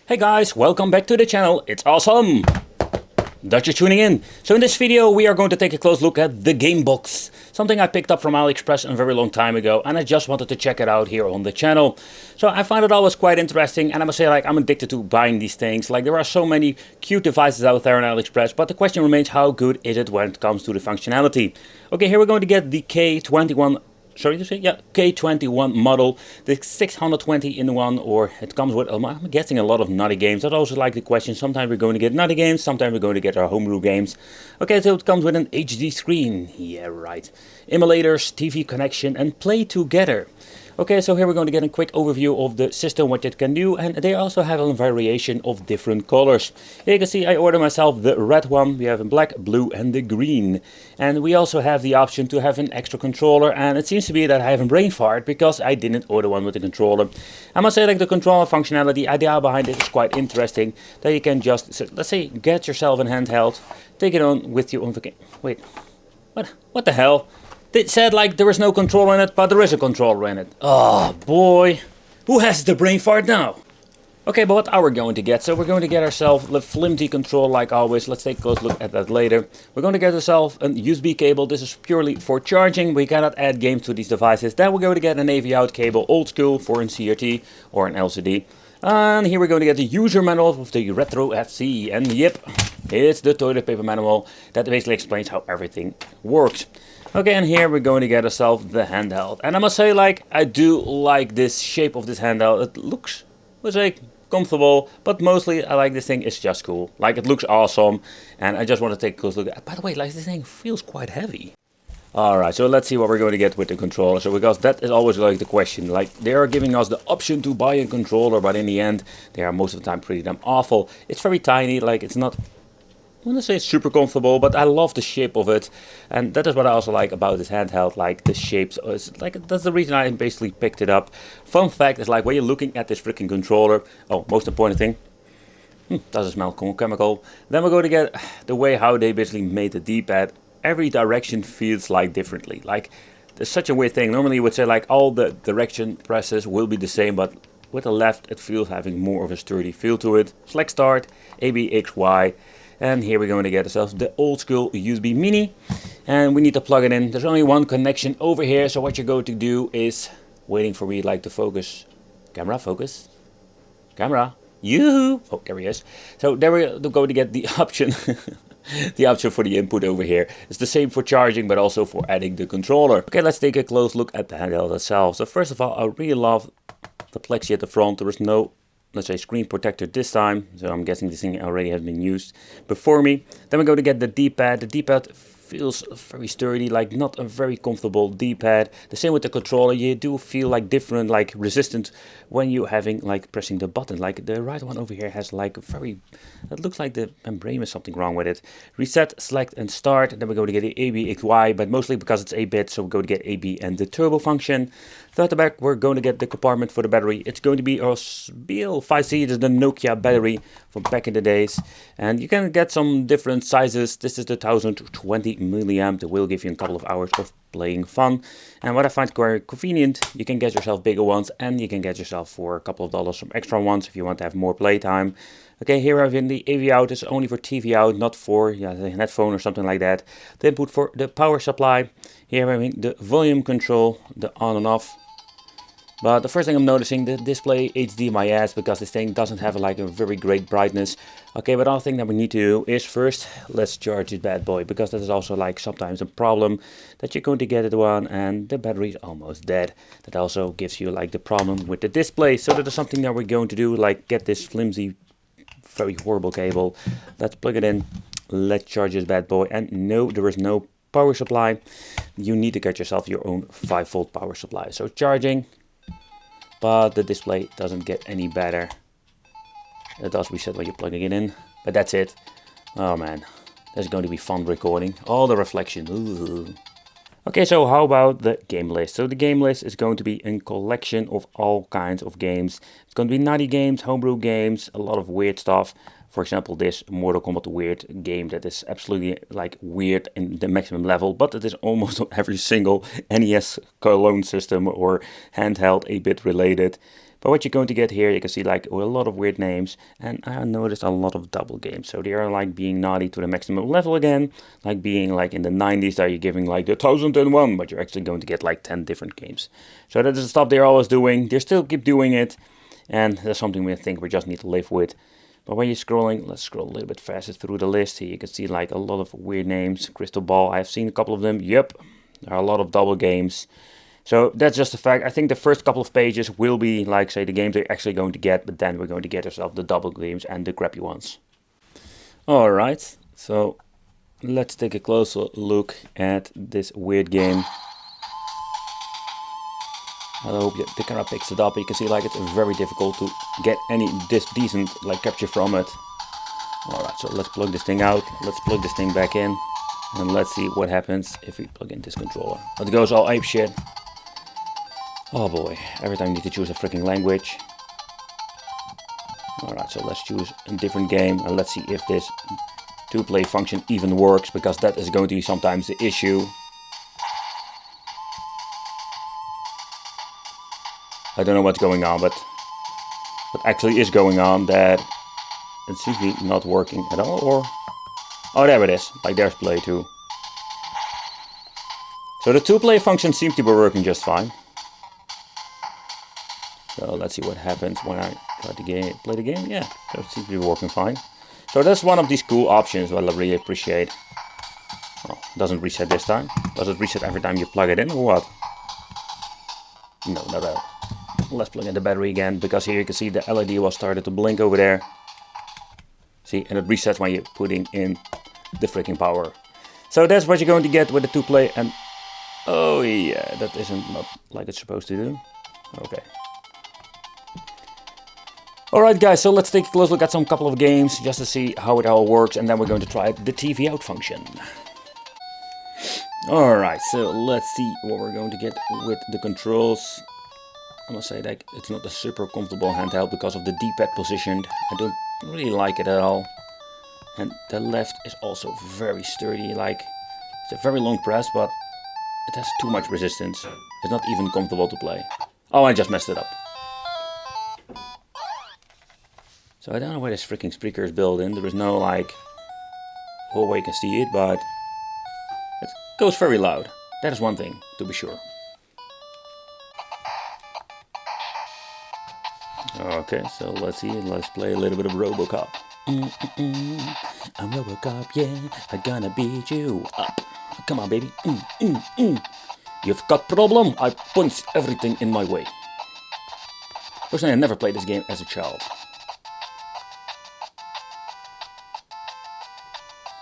Hey guys, welcome back to the channel. It's awesome that you're tuning in. So in this video we are going to take a close look at the game box. Something I picked up from AliExpress a very long time ago and I just wanted to check it out here on the channel. So I find it always quite interesting and I must say, like, I'm addicted to buying these things. Like, there are so many cute devices out there on AliExpress, but the question remains, how good is it when it comes to the functionality? Okay, here we're going to get the K21 K21 model, the 620 in one, or it comes with, I'm guessing, a lot of naughty games. I'd also like the question, sometimes we're going to get naughty games, sometimes we're going to get our homebrew games. Okay, so it comes with an HD screen, yeah right, emulators, TV connection and play together. Okay, so here we're going to get a quick overview of the system, what it can do, and they also have a variation of different colors. Here you can see I ordered myself the red one, we have a black, blue and the green. And we also have the option to have an extra controller, and it seems to be that I have a brain fart because I didn't order one with the controller. I must say, like, the controller functionality, idea behind it is quite interesting, that you can just, let's say, get yourself an handheld, take it on with you on vacation. Wait, what the hell? It said like there is no controller in it, but there is a controller in it. Oh boy, who has the brain fart now? Okay, but what are we going to get? So we're going to get ourselves the flimsy controller like always. Let's take a close look at that later. We're going to get ourselves a USB cable. This is purely for charging. We cannot add games to these devices. Then we're going to get an AV out cable, old school, for an CRT or an LCD. And here we're going to get the user manual with the Retro FC. And yep, it's the toilet paper manual that basically explains how everything works. Okay, and here we're going to get ourselves the handheld. And I must say, like, I do like this shape of this handheld. It looks, let's say, comfortable, but mostly I like this thing. It's just cool. Like, it looks awesome. And I just want to take a close look at it. By the way, like, this thing feels quite heavy. Alright, so let's see what we're going to get with the controller. So, because that is always like the question. Like, they are giving us the option to buy a controller, but in the end, they are most of the time pretty damn awful. It's very tiny, like, it's not, I want to say it's super comfortable, but I love the shape of it, and that is what I also like about this handheld. Like, the shapes, like, that's the reason I basically picked it up. Fun fact is, like, when you're looking at this freaking controller, oh, most important thing, doesn't smell chemical. Then we're going to get the way how they basically made the D-pad. Every direction feels like differently. Like, there's such a weird thing. Normally you would say like all the direction presses will be the same, but with the left it feels having more of a sturdy feel to it. Select start, A, B, X, Y. And here we're going to get ourselves the old school USB mini, and we need to plug it in. There's only one connection over here, so what you're going to do is waiting for me like to focus. Camera, focus. Camera. Yoo-hoo! Oh, there he is. So there we're going to get the option. The option for the input over here. It's the same for charging, but also for adding the controller. Okay, let's take a close look at the handheld itself. So first of all, I really love the plexi at the front. There is no, let's say, screen protector this time, so I'm guessing this thing already has been used before me. Then we're going to get the D-pad. The D-pad feels very sturdy, like not a very comfortable D-pad. The same with the controller. You do feel like different, like resistant when you're having like pressing the button. Like the right one over here has like a very, it looks like the membrane is something wrong with it. Reset, select and start. Then we're going to get the A, B, X, Y, but mostly because it's 8-bit, so we're going to get A, B and the turbo function. So at the back we're going to get the compartment for the battery. It's going to be our BL5C, this is the Nokia battery from back in the days. And you can get some different sizes. This is the 1020 milliamp that will give you a couple of hours of playing fun. And what I find quite convenient, you can get yourself bigger ones, and you can get yourself for a couple of dollars some extra ones if you want to have more playtime. Okay, here I've in the AV out, is only for TV out, not for the headphone or something like that. The input for the power supply. Here we're having the volume control, the on and off. But the first thing I'm noticing, the display HD my ass, because this thing doesn't have like a very great brightness. Okay, but another thing that we need to do is first, let's charge this bad boy, because that is also like sometimes a problem that you're going to get it one and the battery is almost dead. That also gives you like the problem with the display. So that is something that we're going to do, like get this flimsy, very horrible cable. Let's plug it in, let's charge this bad boy, and no, there is no power supply. You need to get yourself your own 5-volt power supply. So charging. But the display doesn't get any better. It does reset when you're plugging it in, but that's it. Oh man, that's going to be fun recording. All the reflection. Ooh. Okay, so how about the game list? So the game list is going to be a collection of all kinds of games. It's going to be naughty games, homebrew games, a lot of weird stuff. For example, this Mortal Kombat weird game that is absolutely like weird in the maximum level, but it is almost on every single NES clone system or handheld 8-bit related. But what you're going to get here, you can see like a lot of weird names, and I noticed a lot of double games. So they are like being naughty to the maximum level again, like being like in the 90s that you're giving like the 1001, but you're actually going to get like 10 different games. So that is the stuff they're always doing. They still keep doing it, and that's something we think we just need to live with. But when you're scrolling, let's scroll a little bit faster through the list here. You can see like a lot of weird names. Crystal Ball, I've seen a couple of them. Yep, there are a lot of double games. So that's just a fact. I think the first couple of pages will be like, say, the games they're actually going to get, but then we're going to get ourselves the double games and the crappy ones. Alright, so let's take a closer look at this weird game. I hope the camera picks it up. You can see like it's very difficult to get any decent like capture from it. Alright, so let's plug this thing out. Let's plug this thing back in. And let's see what happens if we plug in this controller. It goes all ape shit. Oh boy, every time you need to choose a freaking language. Alright, so let's choose a different game and let's see if this two-play function even works, because that is going to be sometimes the issue. I don't know what's going on, but what actually is going on, that it seems to be not working at all, or... Oh, there it is, like there's play too. So the two-play function seems to be working just fine. So let's see what happens when I try to play the game. Yeah, that seems to be working fine. So that's one of these cool options what I really appreciate. Oh, doesn't reset this time. Does it reset every time you plug it in or what? No, not at all. Let's plug in the battery again, because here you can see the LED was started to blink over there. See, and it resets when you're putting in the freaking power. So that's what you're going to get with the two-play, and oh yeah, that isn't not like it's supposed to do. Okay. Alright guys, so let's take a close look at some couple of games just to see how it all works, and then we're going to try the TV out function. Alright, so let's see what we're going to get with the controls. I must say that it's not a super comfortable handheld because of the D-pad positioned. I don't really like it at all. And the left is also very sturdy, like it's a very long press, but it has too much resistance. It's not even comfortable to play. Oh, I just messed it up. So I don't know where this freaking speaker is built in. There is no like hole where you can see it, but it goes very loud. That is one thing to be sure. Okay, so let's see. Let's play a little bit of RoboCop. I'm RoboCop, yeah. I'm gonna beat you up. Come on, baby. You've got problem. I punch everything in my way. Personally, I never played this game as a child.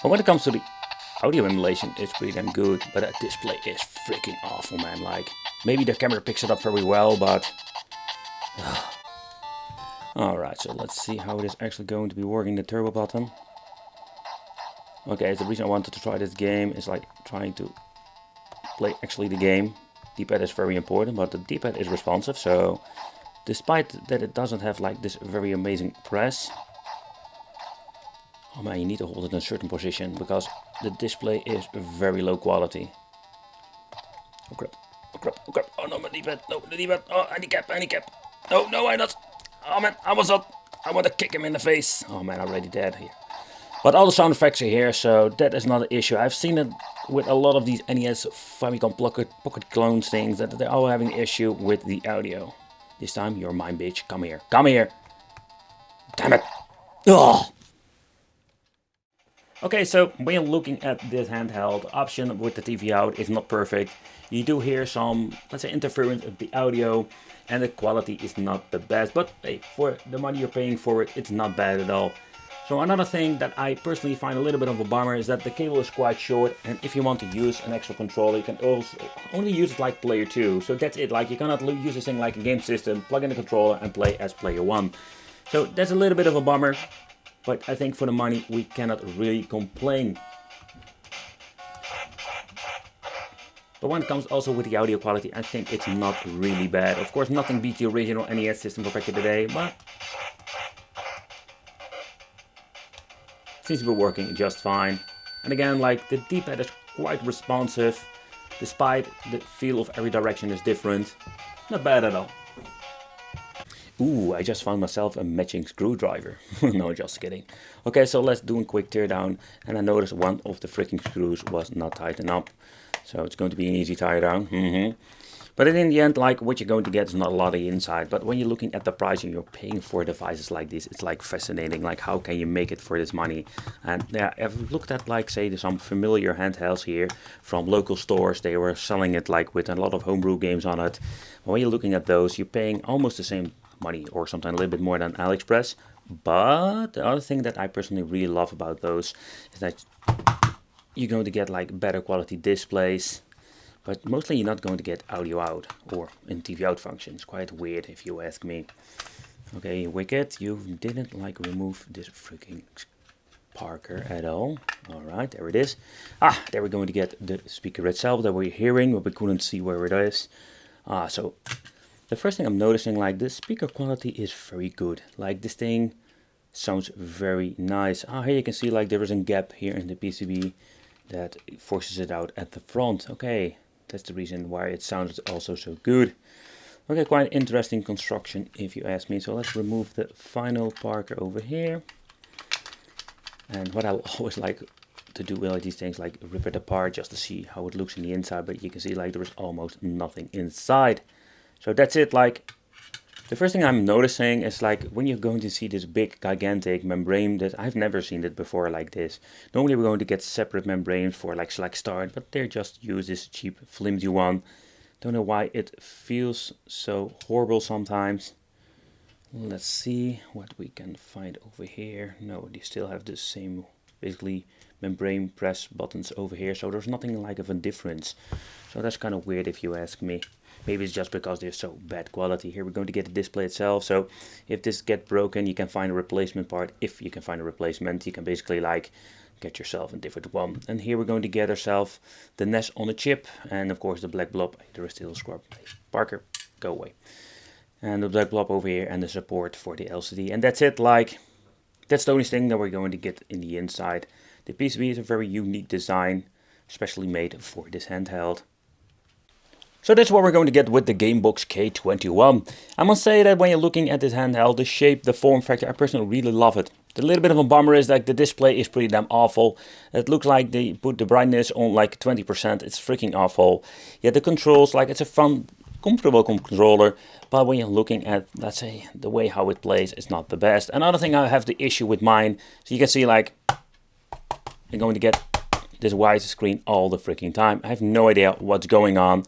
But when it comes to the audio emulation, it's pretty damn good. But that display is freaking awful, man. Like, maybe the camera picks it up very well, but... Alright, so let's see how it is actually going to be working, the turbo button. Okay, the reason I wanted to try this game is like trying to play actually the game. D-pad is very important, but the D-pad is responsive, so despite that it doesn't have like this very amazing press. Oh man, you need to hold it in a certain position because the display is very low quality. Oh crap, oh crap, oh crap, oh no, my D-pad, no, the D-pad, oh, handicap. No, no, I'm not. Oh man, I was up. I want to kick him in the face. Oh man, I'm already dead here. But all the sound effects are here, so that is not an issue. I've seen it with a lot of these NES Famicom Pocket clones things, that they're all having an issue with the audio. This time, you're mine, bitch. Come here. Come here. Damn it. Ugh. Okay, so when you're looking at this handheld option with the TV out, it's not perfect. You do hear some, let's say, interference of the audio, and the quality is not the best. But hey, for the money you're paying for it, it's not bad at all. So another thing that I personally find a little bit of a bummer is that the cable is quite short, and if you want to use an extra controller, you can also only use it like player 2. So that's it, like you cannot use this thing like a game system, plug in the controller and play as player 1. So that's a little bit of a bummer, but I think for the money we cannot really complain. But when it comes also with the audio quality, I think it's not really bad. Of course, nothing beats the original NES system for back in the day, but seems to be working just fine. And again, like the D-pad is quite responsive, despite the feel of every direction is different. Not bad at all. Ooh, I just found myself a matching screwdriver. No, just kidding. Okay, so let's do a quick teardown. And I noticed one of the freaking screws was not tightened up. So it's going to be an easy teardown. But in the end, like what you're going to get is not a lot of the inside. But when you're looking at the price and you're paying for devices like this, it's like fascinating. Like how can you make it for this money? And yeah, I've looked at like say some familiar handhelds here from local stores. They were selling it like with a lot of homebrew games on it. When you're looking at those, you're paying almost the same money or sometimes a little bit more than AliExpress. But the other thing that I personally really love about those is that you're going to get like better quality displays. But mostly you're not going to get audio out or in TV out functions. Quite weird if you ask me. Okay, Wicked, you didn't like remove this freaking Parker at all. Alright, there it is. There we're going to get the speaker itself that we're hearing, but we couldn't see where it is. So the first thing I'm noticing, like the speaker quality is very good. Like this thing sounds very nice. Here you can see like there is a gap here in the PCB that forces it out at the front. Okay. That's the reason why it sounds also so good. Okay, quite interesting construction if you ask me. So let's remove the final Parker over here. And what I always like to do with these things, like rip it apart just to see how it looks in the inside. But you can see like there is almost nothing inside. So that's it. Like the first thing I'm noticing is like when you're going to see this big gigantic membrane, that I've never seen it before like this. Normally we're going to get separate membranes for like select start, but they just use this cheap flimsy one. Don't know why it feels so horrible sometimes. Let's see what we can find over here. No, they still have the same basically membrane press buttons over here, so there's nothing like of a difference. So that's kind of weird if you ask me. Maybe it's just because they're so bad quality. Here we're going to get the display itself. So if this gets broken, you can find a replacement part. If you can find a replacement, you can basically like get yourself a different one. And here we're going to get ourselves the NES on a chip. And of course the black blob. There is still a scrub. Parker, go away. And the black blob over here and the support for the LCD. And that's it. Like that's the only thing that we're going to get in the inside. The PCB is a very unique design, especially made for this handheld. So that's what we're going to get with the Gamebox K21. I must say that when you're looking at this handheld, the shape, the form factor, I personally really love it. The little bit of a bummer is like the display is pretty damn awful. It looks like they put the brightness on like 20%. It's freaking awful. Yeah, the controls, like it's a fun, comfortable controller. But when you're looking at, let's say, the way how it plays, it's not the best. Another thing I have the issue with mine. So you can see like, you're going to get this white screen all the freaking time. I have no idea what's going on.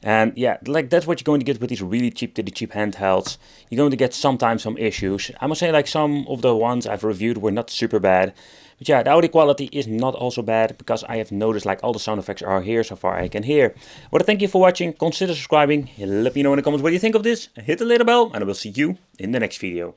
And yeah, like that's what you're going to get with these really cheap handhelds. You're going to get sometimes some issues. I must say like some of the ones I've reviewed were not super bad. But yeah, the audio quality is not also bad because I have noticed like all the sound effects are here so far I can hear. Well, thank you for watching. Consider subscribing. Let me know in the comments what you think of this. Hit the little bell and I will see you in the next video.